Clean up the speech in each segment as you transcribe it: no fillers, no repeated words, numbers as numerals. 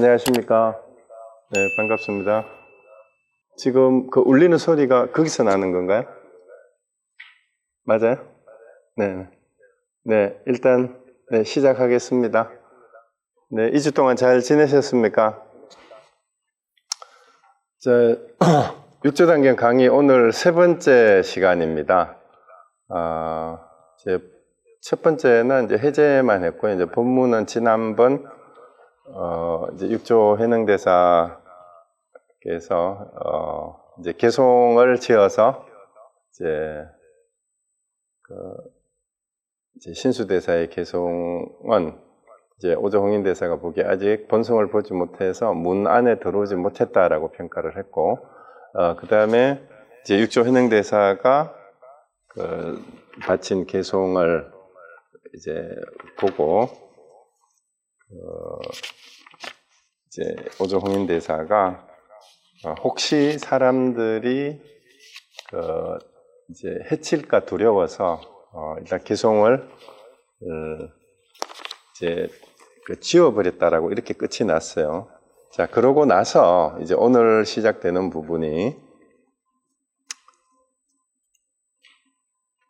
안녕하십니까. 네, 반갑습니다. 지금 그 울리는 소리가 거기서 나는 건가요? 맞아요? 네. 네, 일단, 네, 시작하겠습니다. 네, 2주 동안 잘 지내셨습니까? 저, 육조단경 강의 오늘 세 번째 시간입니다. 첫 번째는 이제 해제만 했고요. 이제 본문은 지난번, 이제 육조 해능대사께서, 이제 개송을 지어서, 이제 신수대사의 개송은 이제 오조홍인대사가 보기에 아직 본성을 보지 못해서 문 안에 들어오지 못했다라고 평가를 했고, 그 다음에 이제 육조 해능대사가 바친 개송을 이제 보고, 이제 오조홍인대사가 혹시 사람들이 이제 해칠까 두려워서 일단 개송을 이제 지워버렸다라고 이렇게 끝이 났어요. 자, 그러고 나서 이제 오늘 시작되는 부분이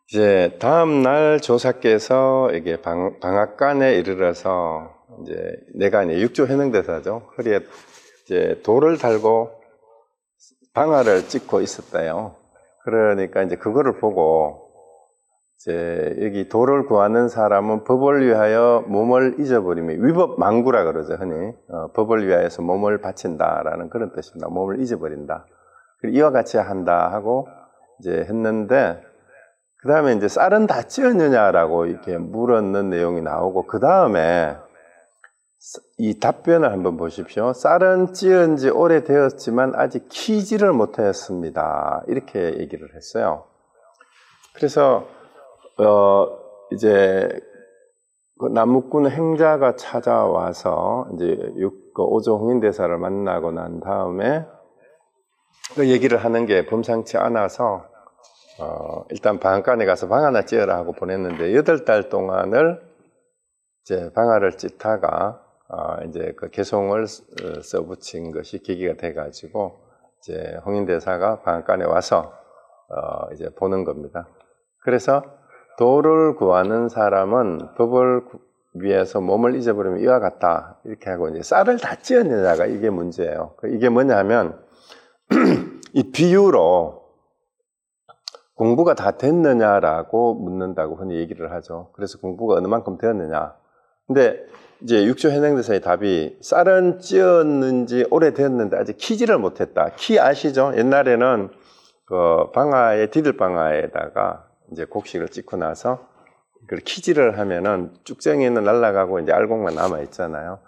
이제 다음 날 조사께서 이게 방앗간에 이르러서 이제 내가 이제 육조 해능대사죠. 허리에 이제 돌을 달고 방아를 찍고 있었대요. 그러니까 이제 그거를 보고 이제 여기 도를 구하는 사람은 법을 위하여 몸을 잊어버리면 위법망구라 그러죠, 흔히. 법을 위하여서 몸을 바친다라는 그런 뜻입니다. 몸을 잊어버린다. 이와 같이 한다 하고 이제 했는데, 그 다음에 이제 쌀은 다 찌었느냐라고 이렇게 물었는 내용이 나오고, 그 다음에 이 답변을 한번 보십시오. 쌀은 찌은 지 오래되었지만 아직 키지를 못하였습니다. 이렇게 얘기를 했어요. 그래서 이제 그 남욱군 행자가 찾아와서 이제 오조홍인대사를 만나고 난 다음에 그 얘기를 하는 게 범상치 않아서 일단 방앗간에 가서 방 하나 찌어라 하고 보냈는데 8달 동안을 이제 방아를 찢다가 이제 그 개송을 써붙인 것이 계기가 돼가지고 이제 홍인대사가 방앗간에 와서 이제 보는 겁니다. 그래서 도를 구하는 사람은 법을 위해서 몸을 잊어버리면 이와 같다 이렇게 하고 이제 쌀을 다 찌었느냐가 이게 문제예요. 이게 뭐냐면 이 비유로 공부가 다 됐느냐라고 묻는다고 흔히 얘기를 하죠. 그래서 공부가 어느 만큼 되었느냐. 근데 이제 육조 해능대사의 답이 쌀은 찌었는지 오래되었는데 아직 키지를 못했다. 키 아시죠? 옛날에는 그 방아에 디들방아에다가 이제 곡식을 찍고 나서 그걸 키지를 하면은 쭉정이는 날아가고 이제 알곡만 남아 있잖아요.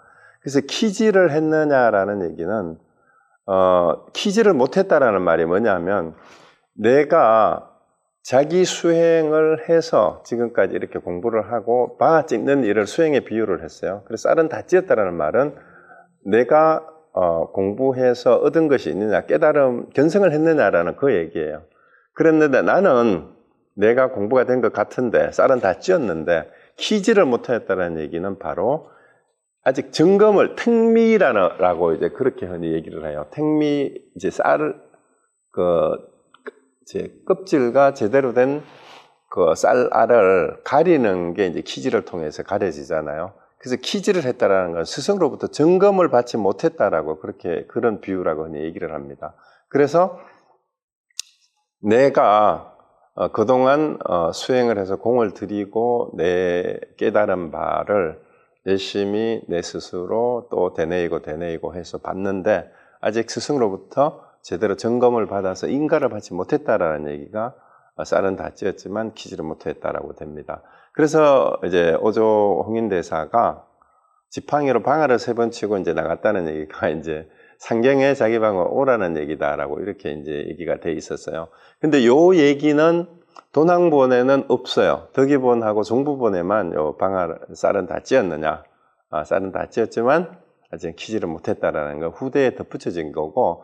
그래서 키지를 했느냐라는 얘기는 키지를 못했다라는 말이 뭐냐면 내가 자기 수행을 해서 지금까지 이렇게 공부를 하고 방아 찍는 일을 수행에 비유를 했어요. 그래서 쌀은 다 찌었다라는 말은 내가 공부해서 얻은 것이 있느냐, 깨달음, 견성을 했느냐라는 그 얘기예요. 그랬는데 나는 내가 공부가 된 것 같은데 쌀은 다 찌었는데 키지를 못하였다는 얘기는 바로 아직 점검을 택미라고 이제 그렇게 흔히 얘기를 해요. 택미 이제 쌀을 이제 껍질과 제대로 된 그 쌀알을 가리는 게 이제 키지를 통해서 가려지잖아요. 그래서 키지를 했다라는 건 스승으로부터 점검을 받지 못했다라고 그런 비유라고 흔히 얘기를 합니다. 그래서 내가 그동안 수행을 해서 공을 들이고 내 깨달은 바를 열심히 내 스스로 또 되뇌이고 해서 봤는데 아직 스승으로부터 제대로 점검을 받아서 인가를 받지 못했다라는 얘기가 쌀은 다 찌었지만 키지를 못했다라고 됩니다. 그래서 이제 오조홍인대사가 지팡이로 방아를 3번 치고 이제 나갔다는 얘기가 이제 상경에 자기 방을 오라는 얘기다라고 이렇게 이제 얘기가 돼 있었어요. 근데 요 얘기는 도낭본에는 없어요. 덕이본하고 종부본에만 요 쌀은 다 찌었느냐. 쌀은 다 찌었지만 아직 키지를 못했다라는 거 후대에 덧붙여진 거고,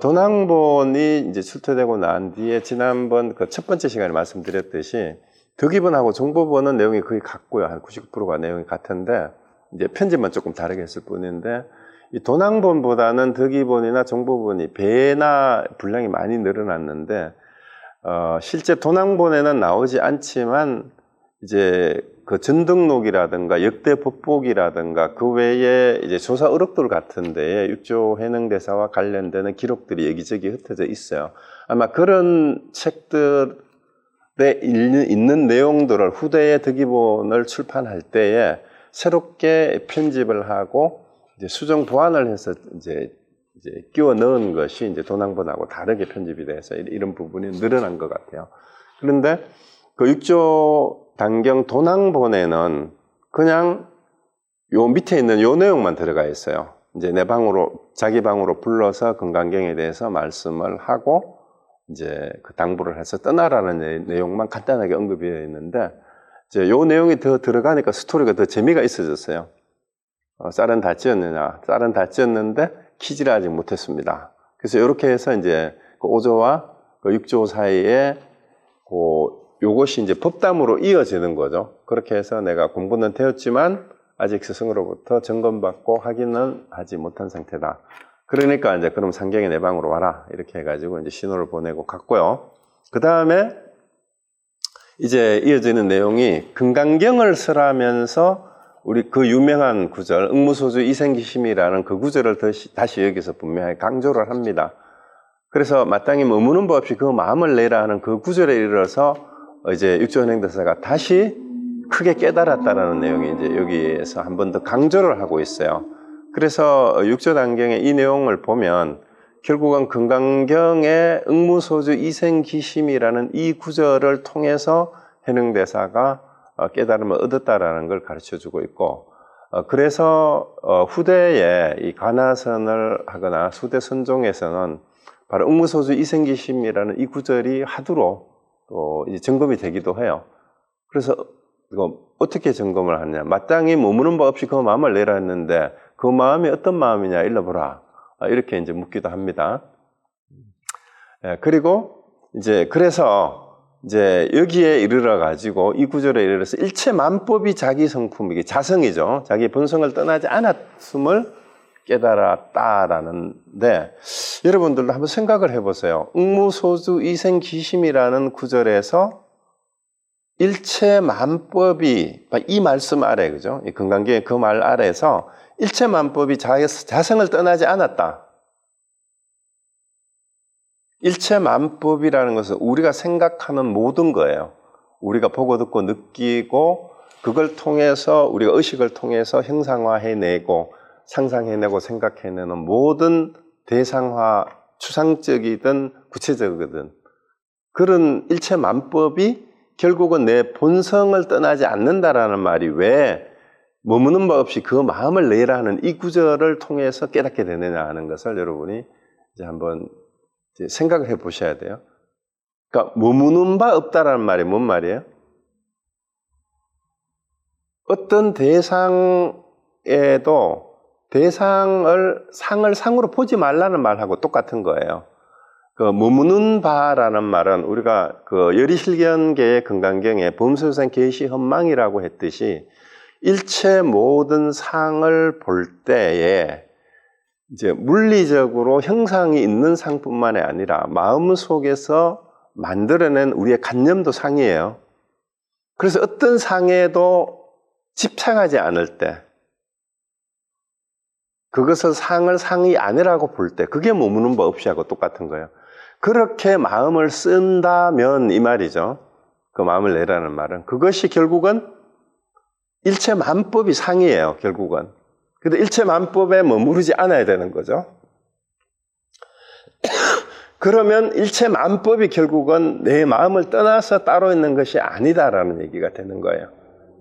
도낭본이 이제 출토되고 난 뒤에 지난번 그 첫 번째 시간에 말씀드렸듯이 덕이본하고 종부본은 내용이 거의 같고요. 한 99%가 내용이 같은데 이제 편집만 조금 다르게 했을 뿐인데 이 도낭본보다는 덕이본이나 정보본이 배나 분량이 많이 늘어났는데, 실제 도낭본에는 나오지 않지만, 이제 그 전등록이라든가 역대 법복이라든가 그 외에 이제 조사 의록들 같은 데에 육조 해능대사와 관련되는 기록들이 여기저기 흩어져 있어요. 아마 그런 책들에 있는 내용들을 후대의 덕이본을 출판할 때에 새롭게 편집을 하고 이제 수정 보완을 해서 이제 끼워 넣은 것이 이제 도낭본하고 다르게 편집이 돼서 이런 부분이 늘어난 것 같아요. 그런데 그 육조 단경 도낭본에는 그냥 요 밑에 있는 요 내용만 들어가 있어요. 이제 내 방으로, 자기 방으로 불러서 금강경에 대해서 말씀을 하고 이제 그 당부를 해서 떠나라는 내용만 간단하게 언급이 되어 있는데, 이제 요 내용이 더 들어가니까 스토리가 더 재미가 있어졌어요. 쌀은 다 찌었느냐? 쌀은 다 찌었는데 키지를 아직 못했습니다. 그래서 이렇게 해서 이제 그 5조와 그 6조 사이에 요것이 이제 법담으로 이어지는 거죠. 그렇게 해서 내가 공부는 되었지만 아직 스승으로부터 점검받고 확인은 하지 못한 상태다. 그러니까 이제 그럼 상경이 내 방으로 와라. 이렇게 해가지고 이제 신호를 보내고 갔고요. 그 다음에 이제 이어지는 내용이 금강경을 쓰라면서 우리 그 유명한 구절, 응무소주 이생기심이라는 그 구절을 다시 여기서 분명히 강조를 합니다. 그래서 마땅히 머무는 법 없이 그 마음을 내라 하는 그 구절에 이르러서 이제 육조현행대사가 다시 크게 깨달았다라는 내용이 이제 여기에서 한 번 더 강조를 하고 있어요. 그래서 육조단경의 이 내용을 보면 결국은 금강경의 응무소주 이생기심이라는 이 구절을 통해서 현행대사가 깨달음을 얻었다라는 걸 가르쳐주고 있고, 그래서 후대에 이 관하선을 하거나 수대 선종에서는 바로 응무소주 이생기심이라는 이 구절이 하두로 또 이제 점검이 되기도 해요. 그래서 이거 어떻게 점검을 하냐? 마땅히 머무는 법 없이 그 마음을 내라 했는데 그 마음이 어떤 마음이냐 일러보라. 이렇게 이제 묻기도 합니다. 그리고 이제 그래서 이제 여기에 이르러 가지고 이 구절에 이르러서 일체 만법이 자기 성품, 이게 자성이죠. 자기 본성을 떠나지 않았음을 깨달았다라는데, 여러분들도 한번 생각을 해보세요. 응무소주 이생기심이라는 구절에서 일체 만법이 이 말씀 아래, 그죠? 이 금강경의 그 말 아래에서 일체 만법이 자성을 떠나지 않았다. 일체 만법이라는 것은 우리가 생각하는 모든 거예요. 우리가 보고 듣고 느끼고 그걸 통해서 우리가 의식을 통해서 형상화해내고 상상해내고 생각해내는 모든 대상화, 추상적이든 구체적이든 그런 일체 만법이 결국은 내 본성을 떠나지 않는다라는 말이 왜 머무는 법 없이 그 마음을 내라는 이 구절을 통해서 깨닫게 되느냐 하는 것을 여러분이 이제 한번 생각을 해 보셔야 돼요. 그러니까 머무는 바 없다라는 말이 뭔 말이에요? 어떤 대상에도 상을 상으로 보지 말라는 말하고 똑같은 거예요. 그 머무는 바라는 말은 우리가 그 열이실견계의 금강경에 범수생 계시 헌망이라고 했듯이 일체 모든 상을 볼 때에 이제 물리적으로 형상이 있는 상뿐만이 아니라 마음 속에서 만들어낸 우리의 관념도 상이에요. 그래서 어떤 상에도 집착하지 않을 때, 그것을 상을 상이 아니라고 볼 때, 그게 머무는 법 없이 하고 똑같은 거예요. 그렇게 마음을 쓴다면 이 말이죠. 그 마음을 내라는 말은 그것이 결국은 일체 만법이 상이에요. 결국은. 근데 일체 만법에 머무르지 않아야 되는 거죠. 그러면 일체 만법이 결국은 내 마음을 떠나서 따로 있는 것이 아니다라는 얘기가 되는 거예요.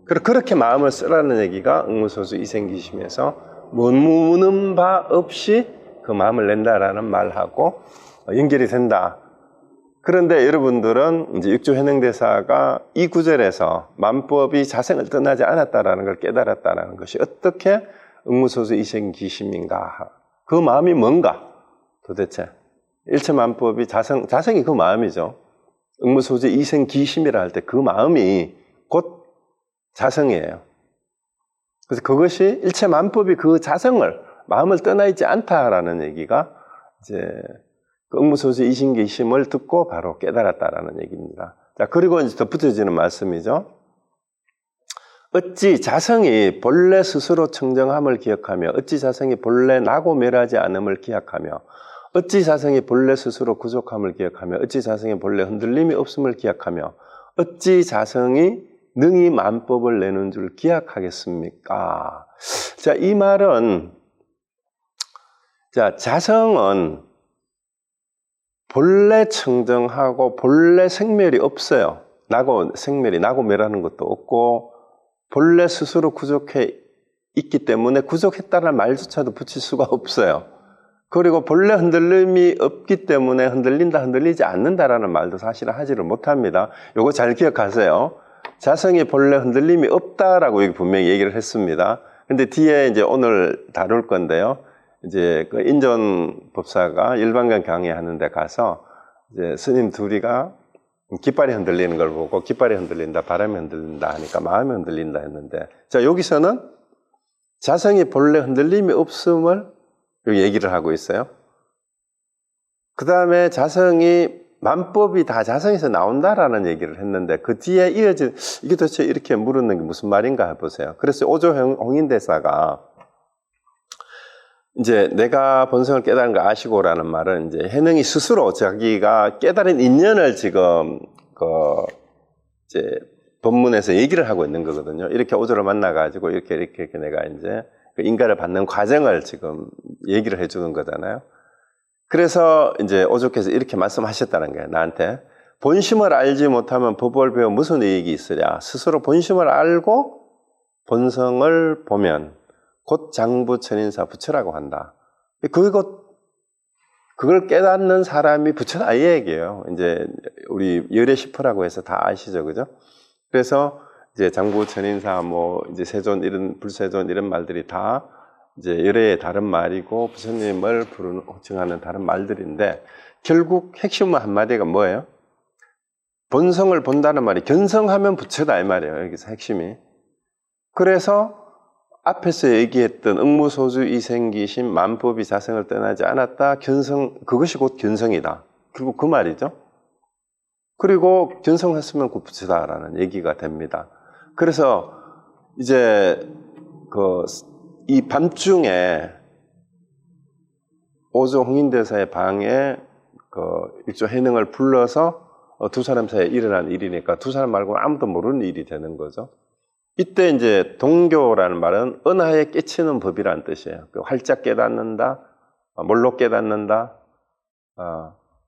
그렇게 마음을 쓰라는 얘기가 응무소주 이생기심에서 머무는 바 없이 그 마음을 낸다라는 말하고 연결이 된다. 그런데 여러분들은 이제 육조현행대사가 이 구절에서 만법이 자성을 떠나지 않았다라는 걸 깨달았다라는 것이 어떻게 응무소주 이생기심인가? 그 마음이 뭔가? 도대체 일체 만법이 자성이 그 마음이죠. 응무소주 이생기심이라 할 때 그 마음이 곧 자성이에요. 그래서 그것이 일체 만법이 그 자성을 마음을 떠나 있지 않다라는 얘기가 이제 그 응무소수 이신기심을 듣고 바로 깨달았다라는 얘기입니다. 자, 그리고 이제 덧붙여지는 말씀이죠. 어찌 자성이 본래 스스로 청정함을 기억하며 어찌 자성이 본래 나고 멸하지 않음을 기억하며 어찌 자성이 본래 스스로 구속함을 기억하며 어찌 자성이 본래 흔들림이 없음을 기억하며 어찌 자성이 능히 만법을 내는 줄 기억하겠습니까? 자, 이 말은 자, 자성은 본래 청정하고 본래 생멸이 없어요. 생멸이 나고 멸하는 것도 없고 본래 스스로 구속해 있기 때문에 구속했다는 말조차도 붙일 수가 없어요. 그리고 본래 흔들림이 없기 때문에 흔들린다, 흔들리지 않는다라는 말도 사실은 하지를 못합니다. 요거 잘 기억하세요. 자성이 본래 흔들림이 없다라고 여기 분명히 얘기를 했습니다. 근데 뒤에 이제 오늘 다룰 건데요. 이제 그 인전 법사가 일반경 강의하는 데 가서 이제 스님 둘이가 깃발이 흔들리는 걸 보고 깃발이 흔들린다, 바람이 흔들린다 하니까 마음이 흔들린다 했는데, 자, 여기서는 자성이 본래 흔들림이 없음을 여기 얘기를 하고 있어요. 그 다음에 자성이 만법이 다 자성에서 나온다라는 얘기를 했는데 그 뒤에 이어진 이게 도대체 이렇게 물었는 게 무슨 말인가 해보세요. 그래서 오조 홍인대사가 이제 내가 본성을 깨달은 거 아시고라는 말은 이제 해능이 스스로 자기가 깨달은 인연을 지금 이제 본문에서 얘기를 하고 있는 거거든요. 이렇게 오조를 만나가지고 이렇게 내가 이제 그 인가를 받는 과정을 지금 얘기를 해주는 거잖아요. 그래서 이제 오조께서 이렇게 말씀하셨다는 거예요. 나한테 본심을 알지 못하면 법을 배워 무슨 이익이 있으랴. 스스로 본심을 알고 본성을 보면 곧 장부천인사 부처라고 한다. 그걸 깨닫는 사람이 부처다 이 얘기예요. 이제 우리 열애시퍼라고 해서 다 아시죠, 그죠? 그래서 이제 장부천인사, 뭐 이제 세존 이런 불세존 이런 말들이 다 이제 열애의 다른 말이고 부처님을 부르는 호칭하는 다른 말들인데 결국 핵심은 한마디가 뭐예요? 본성을 본다는 말이 견성하면 부처다 이 말이에요. 여기서 핵심이. 그래서 앞에서 얘기했던 응무소주 이생기심 만법이 자성을 떠나지 않았다. 그것이 곧 견성이다. 그리고 그 말이죠. 그리고 견성했으면 곧 부처다라는 얘기가 됩니다. 그래서 이제 이 밤중에 오조 홍인대사의 방에 일조 해능을 불러서 두 사람 사이에 일어난 일이니까 두 사람 말고는 아무도 모르는 일이 되는 거죠. 이때 이제 동교라는 말은 은하에 깨치는 법이라는 뜻이에요. 활짝 깨닫는다, 몰로 깨닫는다.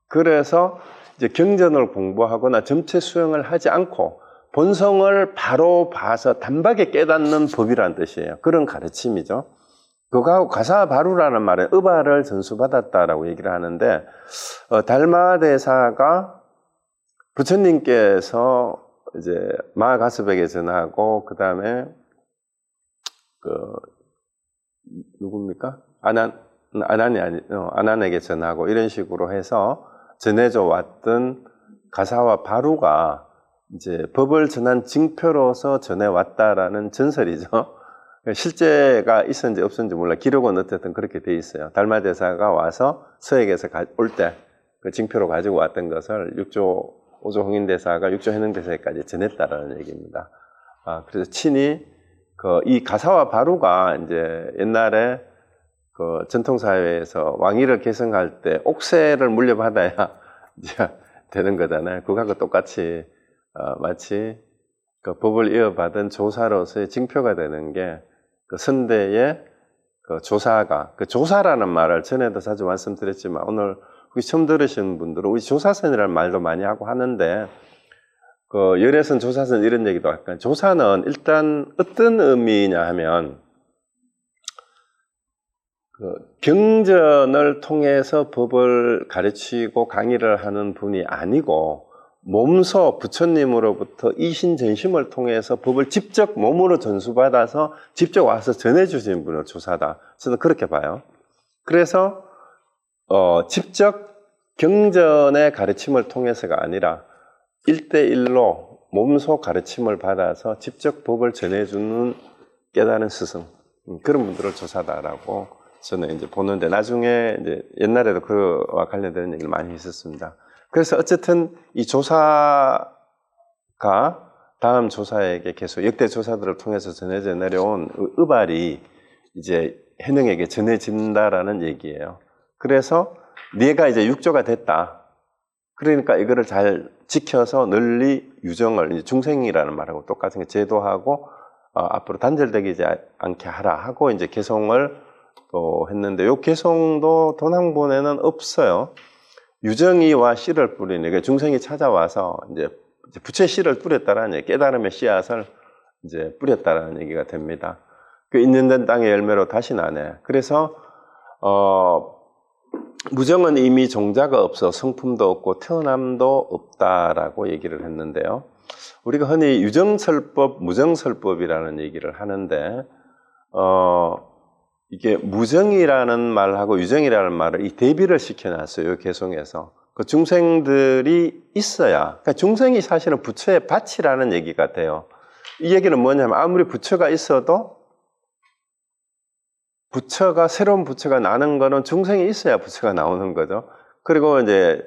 그래서 이제 경전을 공부하거나 점체 수행을 하지 않고 본성을 바로 봐서 단박에 깨닫는 법이라는 뜻이에요. 그런 가르침이죠. 그거하고 가사바루라는 말은 의발을 전수받았다라고 얘기를 하는데 달마대사가 부처님께서 이제 마가스백에 전하고 그 다음에 누굽니까? 아난에게 전하고 이런 식으로 해서 전해져 왔던 가사와 바루가 이제 법을 전한 징표로서 전해왔다라는 전설이죠. 실제가 있었는지 없었는지 몰라. 기록은 어쨌든 그렇게 돼 있어요. 달마대사가 와서 서액에서 올 때 그 징표로 가지고 왔던 것을 오조 홍인대사가 육조 해능대사에까지 전했다라는 얘기입니다. 그래서 친히 이 가사와 바루가 이제 옛날에 전통사회에서 왕위를 계승할 때 옥세를 물려받아야 이제 되는 거잖아요. 그거하고 똑같이 마치 법을 이어받은 조사로서의 징표가 되는 게 선대의 조사가 조사라는 말을 전에도 자주 말씀드렸지만 오늘 혹시 처음 들으시는 분들은 우리 조사선이라는 말도 많이 하고 하는데 열애선 조사선 이런 얘기도 할까요? 조사는 일단 어떤 의미냐 하면 경전을 통해서 법을 가르치고 강의를 하는 분이 아니고 몸소 부처님으로부터 이신전심을 통해서 법을 직접 몸으로 전수받아서 직접 와서 전해주신 분을 조사다. 저는 그렇게 봐요. 그래서 직접 경전의 가르침을 통해서가 아니라 1대1로 몸소 가르침을 받아서 직접 법을 전해주는 깨달은 스승, 그런 분들을 조사다라고 저는 이제 보는데 나중에 이제 옛날에도 그와 관련된 얘기를 많이 했었습니다. 그래서 어쨌든 이 조사가 다음 조사에게 계속 역대 조사들을 통해서 전해져 내려온 의발이 이제 해능에게 전해진다라는 얘기예요. 그래서 네가 이제 육조가 됐다. 그러니까 이거를 잘 지켜서 널리 유정을 이제 중생이라는 말하고 똑같은 게 제도하고 앞으로 단절되지 않게 하라 하고 이제 개송을 또 했는데 요 개송도 도낭본에는 없어요. 유정이와 씨를 뿌리는 그러니까 중생이 찾아와서 이제 부처의 씨를 뿌렸다라는 얘기, 깨달음의 씨앗을 이제 뿌렸다라는 얘기가 됩니다. 그 있는 땅의 열매로 다시 나네. 그래서 무정은 이미 종자가 없어 성품도 없고 태어남도 없다라고 얘기를 했는데요. 우리가 흔히 유정설법, 무정설법이라는 얘기를 하는데 이게 무정이라는 말하고 유정이라는 말을 이 대비를 시켜놨어요. 개송에서. 그 중생들이 있어야, 그러니까 중생이 사실은 부처의 밭이라는 얘기가 돼요. 이 얘기는 뭐냐면 아무리 부처가 있어도 새로운 부처가 나는 거는 중생이 있어야 부처가 나오는 거죠. 그리고 이제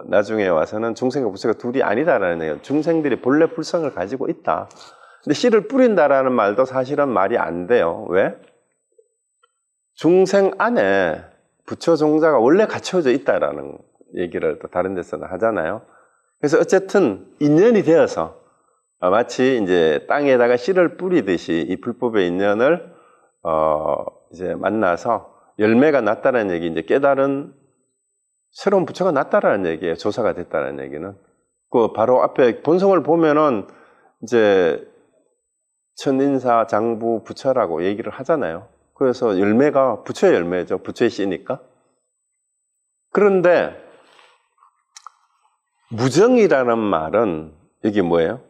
나중에 와서는 중생과 부처가 둘이 아니다라는 얘기예요. 중생들이 본래 불성을 가지고 있다. 근데 씨를 뿌린다라는 말도 사실은 말이 안 돼요. 왜? 중생 안에 부처 종자가 원래 갖춰져 있다라는 얘기를 또 다른 데서는 하잖아요. 그래서 어쨌든 인연이 되어서 마치 이제 땅에다가 씨를 뿌리듯이 이 불법의 인연을 이제 만나서 열매가 났다는 얘기, 이제 깨달은 새로운 부처가 났다라는 얘기예요. 조사가 됐다는 얘기는. 그 바로 앞에 본성을 보면은 이제 천인사, 장부, 부처라고 얘기를 하잖아요. 그래서 열매가 부처의 열매죠. 부처의 씨니까. 그런데 무정이라는 말은 이게 뭐예요?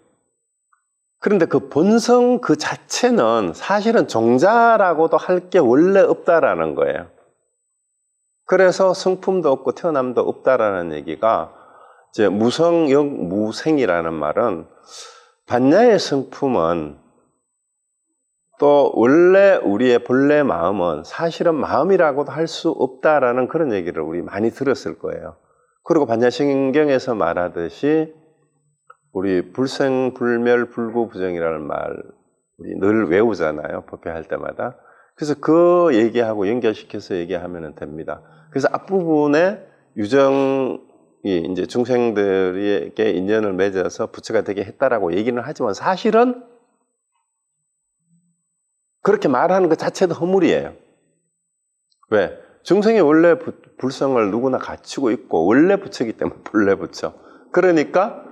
그런데 그 본성 그 자체는 사실은 종자라고도 할 게 원래 없다라는 거예요. 그래서 성품도 없고 태어남도 없다라는 얘기가 이제 무성역 무생이라는 말은 반야의 성품은 또 원래 우리의 본래 마음은 사실은 마음이라고도 할 수 없다라는 그런 얘기를 우리 많이 들었을 거예요. 그리고 반야신경에서 말하듯이 우리 불생, 불멸, 불구, 부정이라는 말 우리 늘 외우잖아요. 법회할 때마다. 그래서 그 얘기하고 연결시켜서 얘기하면 됩니다. 그래서 앞부분에 유정이 이제 중생들에게 인연을 맺어서 부처가 되게 했다라고 얘기는 하지만 사실은 그렇게 말하는 것 자체도 허물이에요. 왜? 중생이 원래 불성을 누구나 갖추고 있고 원래 부처이기 때문에 본래 부처. 그러니까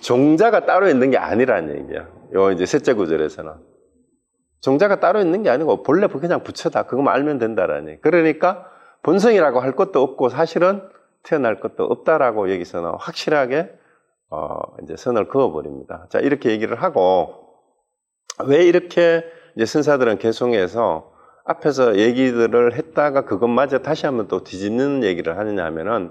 종자가 따로 있는 게 아니라는 얘기야. 요 이제 셋째 구절에서는 종자가 따로 있는 게 아니고 본래 그냥 부처다. 그거만 알면 된다라는 얘기. 그러니까 본성이라고 할 것도 없고 사실은 태어날 것도 없다라고 여기서는 확실하게 이제 선을 그어버립니다. 자, 이렇게 얘기를 하고 왜 이렇게 이제 선사들은 개송해서 앞에서 얘기들을 했다가 그것마저 다시 한번 또 뒤집는 얘기를 하느냐 하면은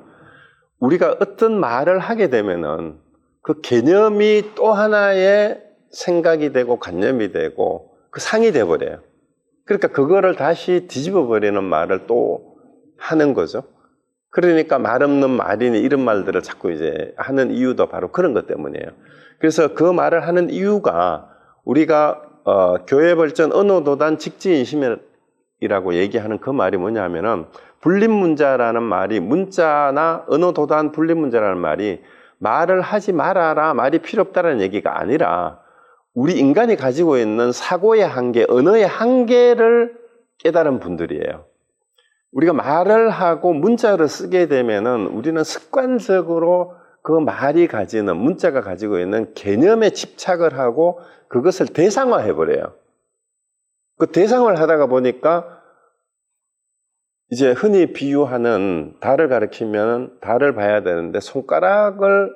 우리가 어떤 말을 하게 되면은 그 개념이 또 하나의 생각이 되고 관념이 되고 그 상이 돼버려요. 그러니까 그거를 다시 뒤집어 버리는 말을 또 하는 거죠. 그러니까 말 없는 말이니 이런 말들을 자꾸 이제 하는 이유도 바로 그런 것 때문이에요. 그래서 그 말을 하는 이유가 우리가 교회벌전 언어도단 직지인심이라고 얘기하는 그 말이 뭐냐 하면은 분립문자라는 말이 문자나 언어도단 분립문자라는 말이 말을 하지 말아라, 말이 필요 없다는 얘기가 아니라 우리 인간이 가지고 있는 사고의 한계, 언어의 한계를 깨달은 분들이에요. 우리가 말을 하고 문자를 쓰게 되면은 우리는 습관적으로 그 말이 가지는, 문자가 가지고 있는 개념에 집착을 하고 그것을 대상화해버려요. 그 대상을 하다가 보니까 이제 흔히 비유하는 달을 가리키면 달을 봐야 되는데 손가락을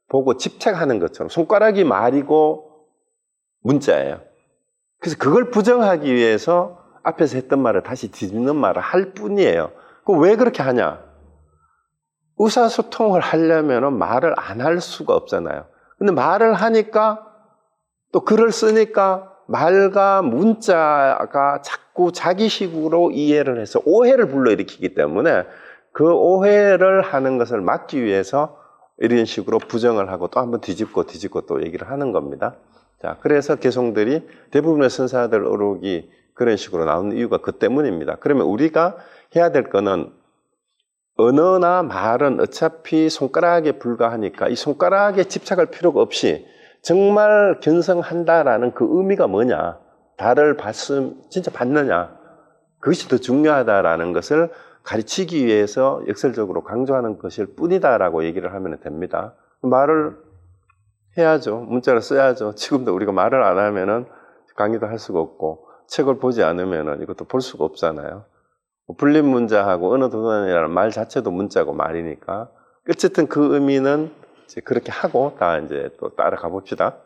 보고 집착하는 것처럼 손가락이 말이고 문자예요. 그래서 그걸 부정하기 위해서 앞에서 했던 말을 다시 뒤집는 말을 할 뿐이에요. 그럼 왜 그렇게 하냐? 의사소통을 하려면 말을 안 할 수가 없잖아요. 근데 말을 하니까 또 글을 쓰니까 말과 문자가 자꾸 자기식으로 이해를 해서 오해를 불러일으키기 때문에 그 오해를 하는 것을 막기 위해서 이런 식으로 부정을 하고 또 한번 뒤집고 또 얘기를 하는 겁니다. 자, 그래서 개송들이 대부분의 선사들 의록이 그런 식으로 나오는 이유가 그 때문입니다. 그러면 우리가 해야 될 거는 언어나 말은 어차피 손가락에 불과하니까 이 손가락에 집착할 필요가 없이 정말 견성한다라는 그 의미가 뭐냐, 달을 진짜 받느냐, 그것이 더 중요하다라는 것을 가르치기 위해서 역설적으로 강조하는 것일 뿐이다라고 얘기를 하면 됩니다. 말을 해야죠. 문자를 써야죠. 지금도 우리가 말을 안 하면은 강의도 할 수가 없고 책을 보지 않으면은 이것도 볼 수가 없잖아요. 불림 문자하고 언어 도단이라는 말 자체도 문자고 말이니까 어쨌든 그 의미는 이제 그렇게 하고 다 이제 또 따라가 봅시다.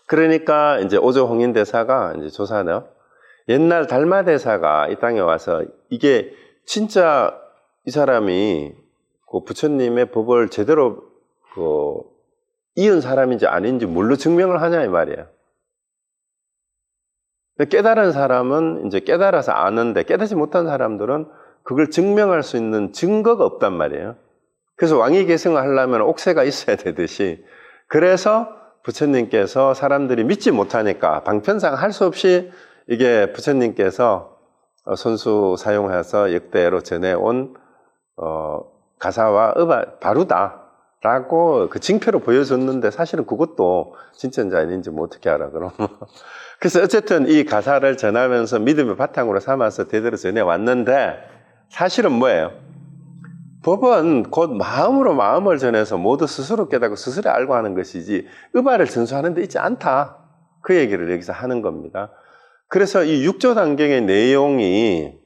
그러니까 이제 오조 홍인 대사가 이제 조사는 옛날 달마 대사가 이 땅에 와서 이게 진짜 이 사람이 그 부처님의 법을 제대로 이은 사람인지 아닌지 뭘로 증명을 하냐 이 말이에요. 깨달은 사람은 이제 깨달아서 아는데 깨닫지 못한 사람들은 그걸 증명할 수 있는 증거가 없단 말이에요. 그래서 왕위 계승을 하려면 옥새가 있어야 되듯이 그래서 부처님께서 사람들이 믿지 못하니까 방편상 할 수 없이 이게 부처님께서 손수 사용해서 역대로 전해온 가사와 바루다라고 그 징표로 보여줬는데 사실은 그것도 진짜인지 아닌지 뭐 어떻게 알아 그럼. 그래서 어쨌든 이 가사를 전하면서 믿음의 바탕으로 삼아서 대대로 전해왔는데 사실은 뭐예요? 법은 곧 마음으로 마음을 전해서 모두 스스로 깨닫고 스스로 알고 하는 것이지 의발을 전수하는 데 있지 않다. 그 얘기를 여기서 하는 겁니다. 그래서 이 6조 단경의 내용이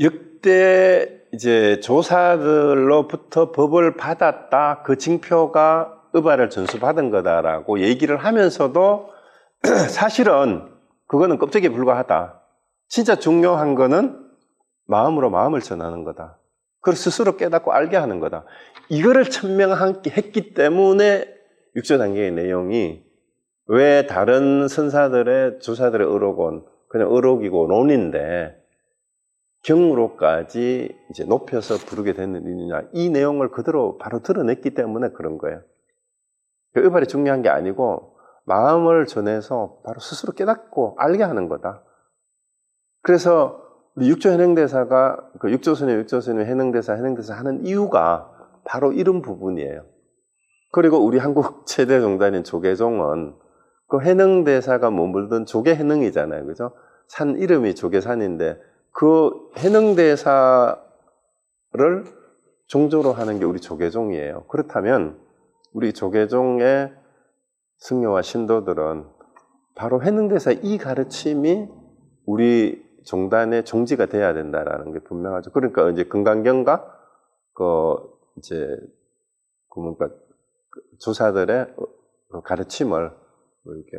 역대 이제 조사들로부터 법을 받았다. 그 징표가 의발을 전수받은 거다라고 얘기를 하면서도 사실은 그거는 껍데기에 불과하다. 진짜 중요한 거는 마음으로 마음을 전하는 거다. 그걸 스스로 깨닫고 알게 하는 거다. 이거를 천명했기 때문에 6조 단계의 내용이 왜 다른 선사들의 조사들의 의록은 그냥 의록이고 논인데 경으로까지 이제 높여서 부르게 되는 이유냐. 이 내용을 그대로 바로 드러냈기 때문에 그런 거예요. 의발이 중요한 게 아니고 마음을 전해서 바로 스스로 깨닫고 알게 하는 거다. 그래서 우리 육조 해능대사가 그 육조스님 해능대사 하는 이유가 바로 이런 부분이에요. 그리고 우리 한국 최대 종단인 조계종은 그 해능대사가 머물던 조계 해능이잖아요. 그죠? 산 이름이 조계산인데 그 해능대사를 종조로 하는 게 우리 조계종이에요. 그렇다면 우리 조계종의 승려와 신도들은 바로 해능대사 이 가르침이 우리 종단의 종지가 돼야 된다라는 게 분명하죠. 그러니까 이제 금강경과 조사들의 가르침을 이렇게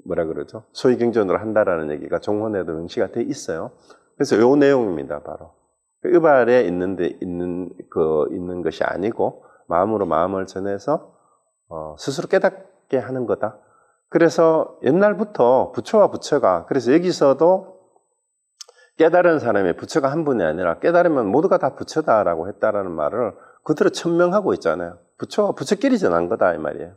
뭐라 그러죠? 소위 경전으로 한다라는 얘기가 종헌에도 명시가 돼 있어요. 그래서 이 내용입니다, 바로. 의발에 있는 것이 아니고 마음으로 마음을 전해서 스스로 깨닫게 하는 거다. 그래서 옛날부터 부처와 부처가 그래서 여기서도 깨달은 사람이 부처가 한 분이 아니라 깨달으면 모두가 다 부처다라고 했다라는 말을 그대로 천명하고 있잖아요. 부처와 부처끼리 전한 거다 이 말이에요.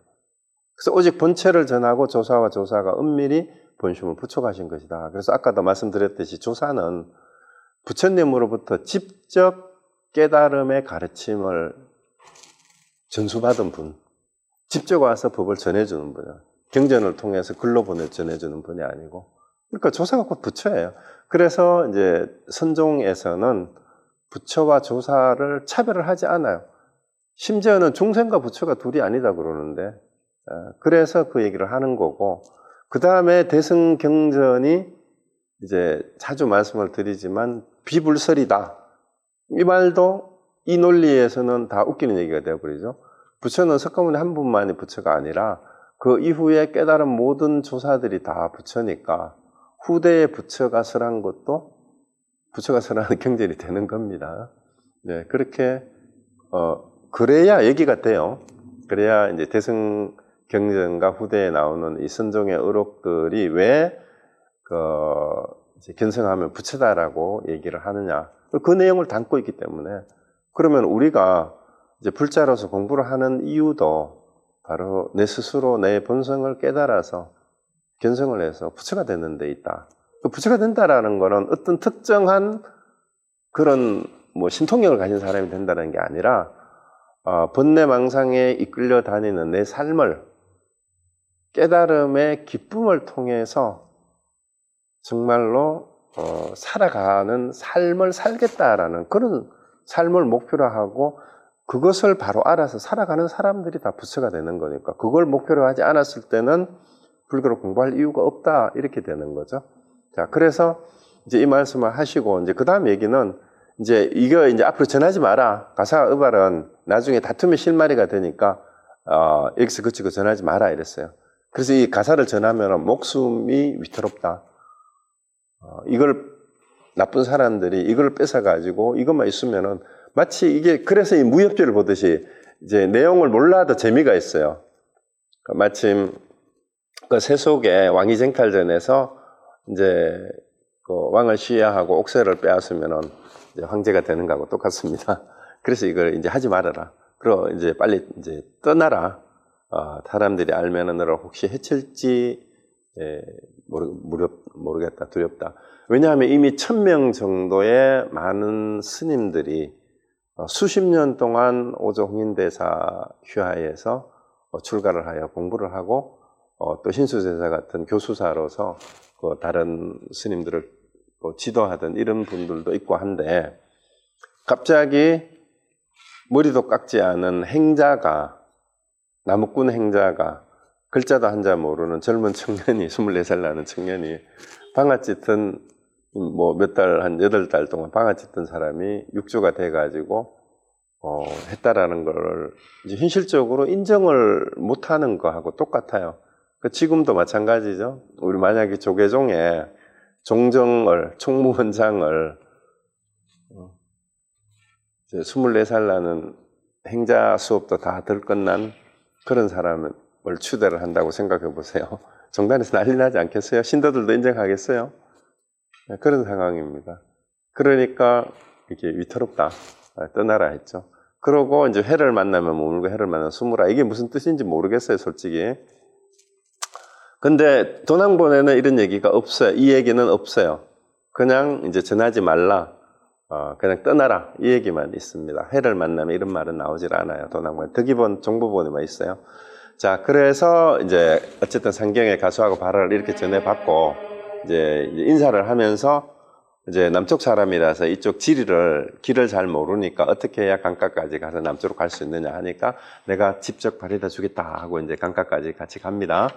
그래서 오직 본체를 전하고 조사와 조사가 은밀히 본심을 부처가신 것이다. 그래서 아까도 말씀드렸듯이 조사는 부처님으로부터 직접 깨달음의 가르침을 전수받은 분, 직접 와서 법을 전해주는 분이에요. 경전을 통해서 글로 전해주는 분이 아니고. 그러니까 조사가 곧 부처예요. 그래서 이제 선종에서는 부처와 조사를 차별을 하지 않아요. 심지어는 중생과 부처가 둘이 아니다 그러는데, 그래서 그 얘기를 하는 거고, 그 다음에 대승경전이 이제 자주 말씀을 드리지만 비불설이다. 이 말도 이 논리에서는 다 웃기는 얘기가 되어버리죠. 부처는 석가모니 한 분만이 부처가 아니라 그 이후에 깨달은 모든 조사들이 다 부처니까 후대의 부처가 설한 것도 부처가 설하는 경전이 되는 겁니다. 네, 그렇게 그래야 얘기가 돼요. 그래야 이제 대승 경전과 후대에 나오는 이 선종의 의록들이 왜 이제 견성하면 부처다라고 얘기를 하느냐. 그 내용을 담고 있기 때문에 그러면 우리가 이제 불자로서 공부를 하는 이유도 바로 내 스스로 내 본성을 깨달아서 견성을 해서 부처가 되는 데 있다. 그 부처가 된다라는 거는 어떤 특정한 그런 뭐 신통력을 가진 사람이 된다는 게 아니라 번뇌망상에 이끌려 다니는 내 삶을 깨달음의 기쁨을 통해서 정말로 살아가는 삶을 살겠다라는 그런 삶을 목표로 하고 그것을 바로 알아서 살아가는 사람들이 다 부처가 되는 거니까 그걸 목표로 하지 않았을 때는 불교를 공부할 이유가 없다 이렇게 되는 거죠. 자, 그래서 이제 이 말씀을 하시고 이제 그 다음 얘기는 이제 이거 이제 앞으로 전하지 마라. 가사 의발은 나중에 다툼의 실마리가 되니까 여기서 그치고 전하지 마라 이랬어요. 그래서 이 가사를 전하면 목숨이 위태롭다. 이걸 나쁜 사람들이 이걸 뺏어가지고 이것만 있으면은 마치 이게 그래서 이 무협지를 보듯이 이제 내용을 몰라도 재미가 있어요. 마침 그 세속의 왕위쟁탈전에서 이제 그 왕을 시해하고 옥새를 빼앗으면은 이제 황제가 되는 거하고 똑같습니다. 그래서 이걸 이제 하지 말아라. 그리고 이제 빨리 이제 떠나라. 사람들이 알면은 너를 혹시 해칠지 모르겠다, 두렵다. 왜냐하면 이미 1000명 정도의 많은 스님들이 수십 년 동안 오조 홍인대사 휘하에서 출가를 하여 공부를 하고 또 신수제자 같은 교수사로서 다른 스님들을 지도하던 이런 분들도 있고 한데 갑자기 머리도 깎지 않은 행자가 나무꾼 행자가 글자도 한자 모르는 젊은 청년이 24살 나는 청년이 방아찌든 뭐 몇 달 한 8달 동안 방아찌든 사람이 육주가 돼가지고 했다라는 걸 이제 현실적으로 인정을 못하는 거하고 똑같아요. 지금도 마찬가지죠. 우리 만약에 조계종에 종정을 총무원장을 24살 나는 행자 수업도 다 덜 끝난 그런 사람을 추대를 한다고 생각해 보세요. 정단에서 난리 나지 않겠어요? 신도들도 인정하겠어요? 그런 상황입니다. 그러니까 이게 위태롭다. 떠나라 했죠. 그러고 이제 회를 만나면 머물고 회를 만나면 숨으라. 이게 무슨 뜻인지 모르겠어요, 솔직히. 근데 도난본에는 이런 얘기가 없어요. 이 얘기는 없어요. 그냥 이제 전하지 말라. 그냥 떠나라. 이 얘기만 있습니다. 회를 만나면 이런 말은 나오질 않아요. 도난본에. 득이본 정부본에만 있어요. 자, 그래서 이제 어쨌든 상경에 가수하고 발화를 이렇게 전해받고 이제 인사를 하면서 이제 남쪽 사람이라서 이쪽 길을 잘 모르니까 어떻게 해야 강가까지 가서 남쪽으로 갈 수 있느냐 하니까 내가 직접 발휘해 주겠다 하고 이제 강가까지 같이 갑니다.